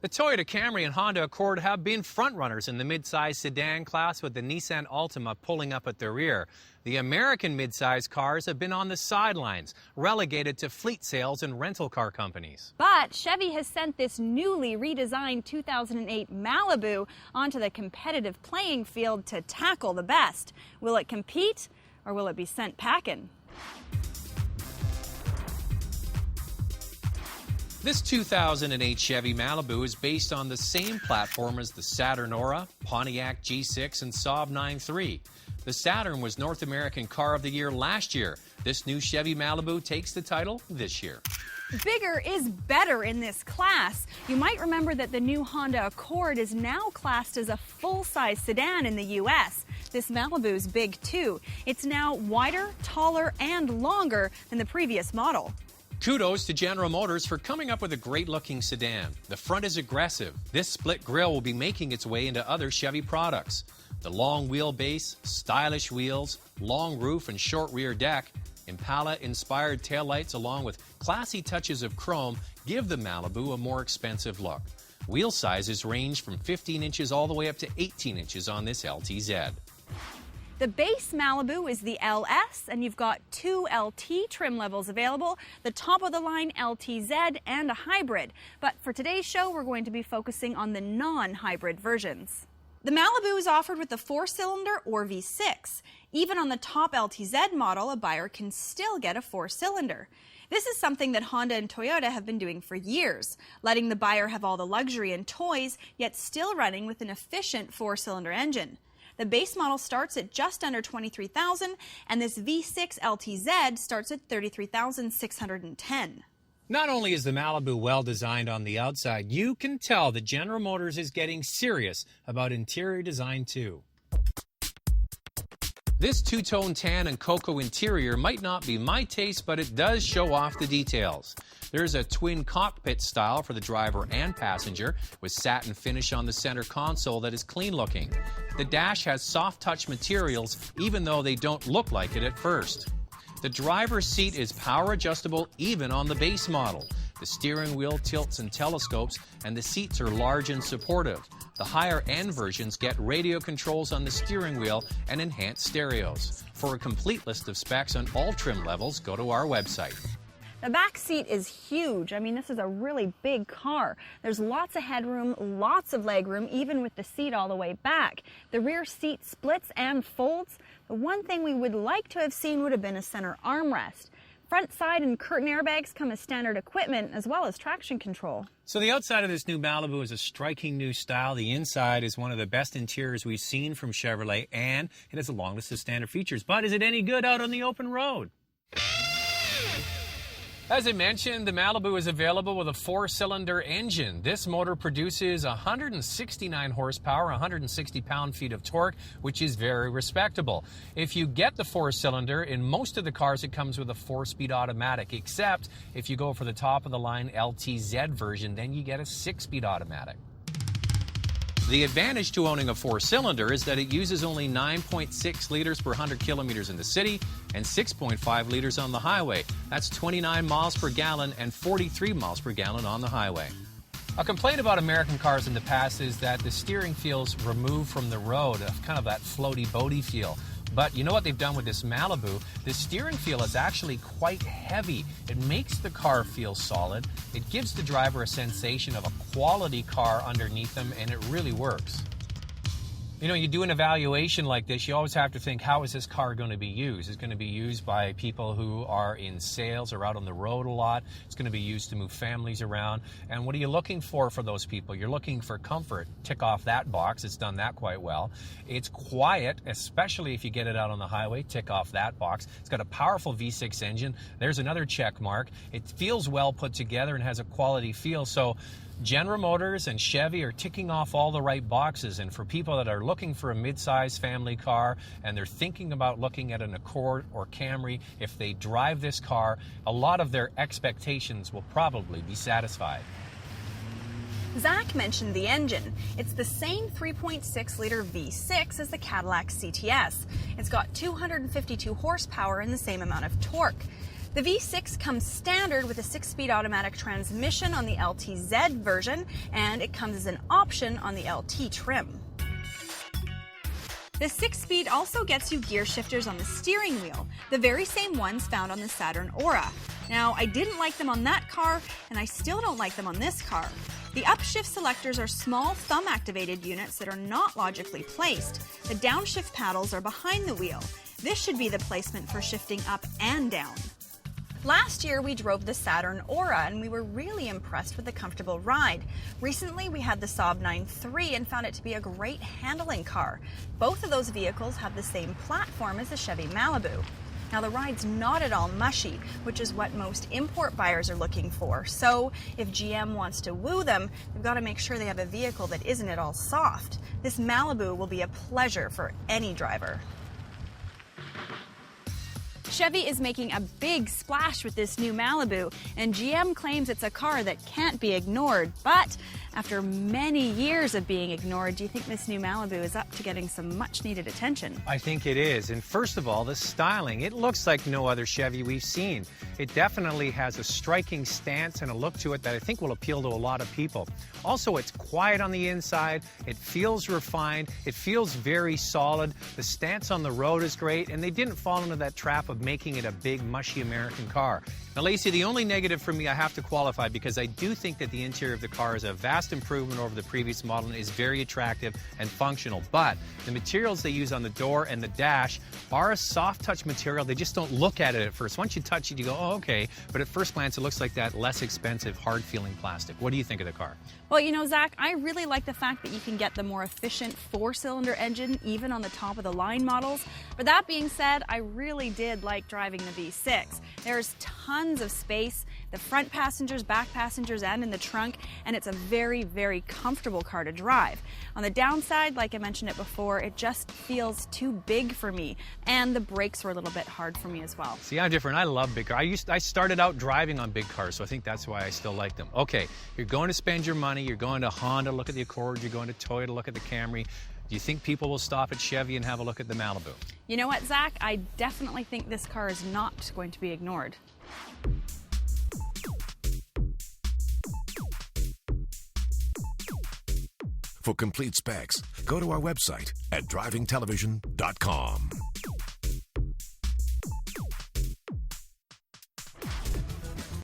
The Toyota Camry and Honda Accord have been frontrunners in the midsize sedan class, with the Nissan Altima pulling up at the rear. The American midsize cars have been on the sidelines, relegated to fleet sales and rental car companies. But Chevy has sent this newly redesigned 2008 Malibu onto the competitive playing field to tackle the best. Will it compete, or will it be sent packing? This 2008 Chevy Malibu is based on the same platform as the Saturn Aura, Pontiac G6, and Saab 9-3. The Saturn was North American Car of the Year last year. This new Chevy Malibu takes the title this year. Bigger is better in this class. You might remember that the new Honda Accord is now classed as a full-size sedan in the U.S. This Malibu's big too. It's now wider, taller, and longer than the previous model. Kudos to General Motors for coming up with a great-looking sedan. The front is aggressive. This split grille will be making its way into other Chevy products. The long wheelbase, stylish wheels, long roof and short rear deck, Impala-inspired taillights along with classy touches of chrome give the Malibu a more expensive look. Wheel sizes range from 15 inches all the way up to 18 inches on this LTZ. The base Malibu is the LS, and you've got two LT trim levels available, the top-of-the-line LTZ and a hybrid. But for today's show, we're going to be focusing on the non-hybrid versions. The Malibu is offered with a 4-cylinder or V6. Even on the top LTZ model, a buyer can still get a 4-cylinder. This is something that Honda and Toyota have been doing for years, letting the buyer have all the luxury and toys, yet still running with an efficient 4-cylinder engine. The base model starts at just under $23,000, and this V6 LTZ starts at $33,610. Not only is the Malibu well designed on the outside, you can tell that General Motors is getting serious about interior design too. This two-tone tan and cocoa interior might not be my taste, but it does show off the details. There's a twin cockpit style for the driver and passenger, with satin finish on the center console that is clean looking. The dash has soft touch materials, even though they don't look like it at first. The driver's seat is power adjustable even on the base model. The steering wheel tilts and telescopes, and the seats are large and supportive. The higher-end versions get radio controls on the steering wheel and enhanced stereos. For a complete list of specs on all trim levels, go to our website. The back seat is huge. I mean, this is a really big car. There's lots of headroom, lots of legroom, even with the seat all the way back. The rear seat splits and folds. The one thing we would like to have seen would have been a center armrest. Front, side, and curtain airbags come as standard equipment, as well as traction control. So the outside of this new Malibu is a striking new style. The inside is one of the best interiors we've seen from Chevrolet, and it has a long list of standard features. But is it any good out on the open road? As I mentioned, the Malibu is available with a 4-cylinder engine. This motor produces 169 horsepower, 160 pound-feet of torque, which is very respectable. If you get the 4-cylinder, in most of the cars it comes with a 4-speed automatic, except if you go for the top-of-the-line LTZ version, then you get a 6-speed automatic. The advantage to owning a 4-cylinder is that it uses only 9.6 liters per 100 kilometers in the city and 6.5 liters on the highway. That's 29 miles per gallon and 43 miles per gallon on the highway. A complaint about American cars in the past is that the steering feels removed from the road, kind of that floaty boaty feel. But you know what they've done with this Malibu? The steering feel is actually quite heavy. It makes the car feel solid. It gives the driver a sensation of a quality car underneath them, and it really works. You know, you do an evaluation like this, you always have to think, how is this car going to be used? It's going to be used by people who are in sales or out on the road a lot. It's going to be used to move families around. And what are you looking for those people? You're looking for comfort. Tick off that box. It's done that quite well. It's quiet, especially if you get it out on the highway. Tick off that box. It's got a powerful V6 engine. There's another check mark. It feels well put together and has a quality feel. So General Motors and Chevy are ticking off all the right boxes, and for people that are looking for a mid-size family car and they're thinking about looking at an Accord or Camry, if they drive this car, a lot of their expectations will probably be satisfied. Zach mentioned the engine. It's the same 3.6-liter V6 as the Cadillac CTS. It's got 252 horsepower and the same amount of torque. The V6 comes standard with a 6-speed automatic transmission on the LTZ version, and it comes as an option on the LT trim. The 6-speed also gets you gear shifters on the steering wheel, the very same ones found on the Saturn Aura. Now, I didn't like them on that car, and I still don't like them on this car. The upshift selectors are small thumb-activated units that are not logically placed. The downshift paddles are behind the wheel. This should be the placement for shifting up and down. Last year, we drove the Saturn Aura, and we were really impressed with the comfortable ride. Recently, we had the Saab 9-3 and found it to be a great handling car. Both of those vehicles have the same platform as the Chevy Malibu. Now, the ride's not at all mushy, which is what most import buyers are looking for. So, if GM wants to woo them, they've got to make sure they have a vehicle that isn't at all soft. This Malibu will be a pleasure for any driver. Chevy is making a big splash with this new Malibu, and GM claims it's a car that can't be ignored. But after many years of being ignored, do you think this new Malibu is up to getting some much-needed attention? I think it is. And first of all, the styling. It looks like no other Chevy we've seen. It definitely has a striking stance and a look to it that I think will appeal to a lot of people. Also, it's quiet on the inside. It feels refined. It feels very solid. The stance on the road is great, and they didn't fall into that trap of making it a big, mushy American car. Now, Lacey, the only negative for me I have to qualify, because I do think that the interior of the car is a vast improvement over the previous model and is very attractive and functional. But the materials they use on the door and the dash are a soft touch material. They just don't look at it at first. Once you touch it, you go, oh, okay. But at first glance, it looks like that less expensive, hard-feeling plastic. What do you think of the car? Well, you know, Zach, I really like the fact that you can get the more efficient 4-cylinder engine even on the top-of-the-line models. But that being said, I really did like driving the V6. There's tons of space, the front passengers, back passengers, and in the trunk, and it's a very, very comfortable car to drive. On the downside, like I mentioned it before, it just feels too big for me, and the brakes were a little bit hard for me as well. See, I'm different. I love big cars. I started out driving on big cars, so I think that's why I still like them. Okay, you're going to spend your money. You're going to Honda, look at the Accord. You're going to Toyota, look at the Camry. Do you think people will stop at Chevy and have a look at the Malibu? You know what, Zach? I definitely think this car is not going to be ignored. For complete specs, go to our website at drivingtelevision.com.